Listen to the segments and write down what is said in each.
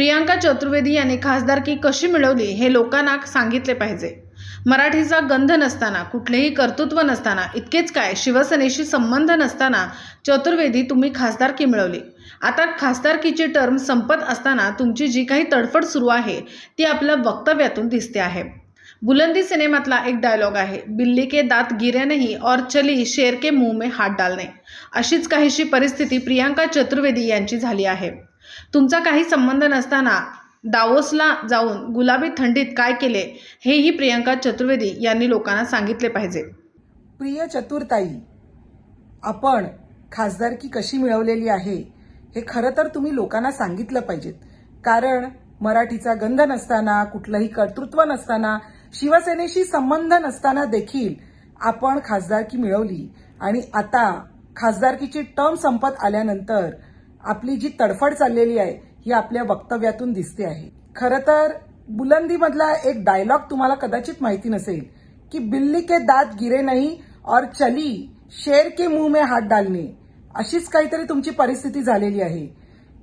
प्रियांका चतुर्वेदी यांनी खासदारकी कशी मिळवली हे लोकांना सांगितले पाहिजे। मराठीचा गंध नसताना, कुठलेही कर्तृत्व नसताना, इतकेच काय शिवसेनेशी संबंध नसताना चतुर्वेदी तुम्ही खासदारकी मिळवली। आता खासदारकीची टर्म संपत असताना तुमची जी काही तडफड सुरू आहे ती आपल्या वक्तव्यातून दिसते आहे। बुलंदी सिनेमातला एक डायलॉग आहे, बिल्ली के दांत गिरे नहीं और चली शेर के मुंह में हाथ डालने। अशीच काहीशी परिस्थिती प्रियांका चतुर्वेदी यांची झाली आहे। तुमचा काही संबंध नसताना दावोसला जाऊन गुलाबी थंडीत काय केले हेही प्रियांका चतुर्वेदी यांनी लोकांना सांगितले पाहिजे। प्रिय चतुर्ताई, आपण खासदारकी कशी मिळवलेली आहे हे खरं तर तुम्ही लोकांना सांगितलं पाहिजेत। कारण मराठीचा गंध नसताना, कुठलंही कर्तृत्व नसताना, शिवसेनेशी संबंध नसताना देखील आपण खासदारकी मिळवली आणि आता खासदारकीची टर्म संपत आल्यानंतर आपली जी तडफड चाललेली आहे ही आपल्या वक्तव्यातून दिसते आहे। खरं तर बुलंदीमधला एक डायलॉग तुम्हाला कदाचित माहिती नसेल की बिल्ली के दांत गिरे नहीं और चली शेर के मुंह में हाथ डालने। अशीच काहीतरी तुमची परिस्थिती झालेली आहे।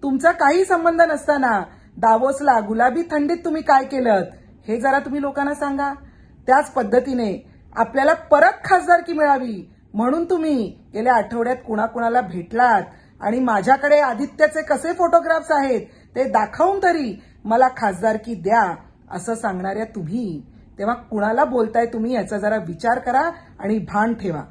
तुमचा काही संबंध नसताना दावोसला गुलाबी थंडीत तुम्ही काय केलं हे जरा तुम्ही लोकांना सांगा। त्याच पद्धतीने आपल्याला परत खासदारकी मिळावी म्हणून तुम्ही गेल्या आठवड्यात कुणाकुणाला भेटलात आणि माझ्याकडे आदित्यचे कसे फोटोग्राफ्स आहेत ते दाखवून तरी मला खासदारकी द्या असं सांगणाऱ्या तुम्ही तेव्हा कुणाला बोलताय तुम्ही याचा जरा विचार करा आणि भान ठेवा।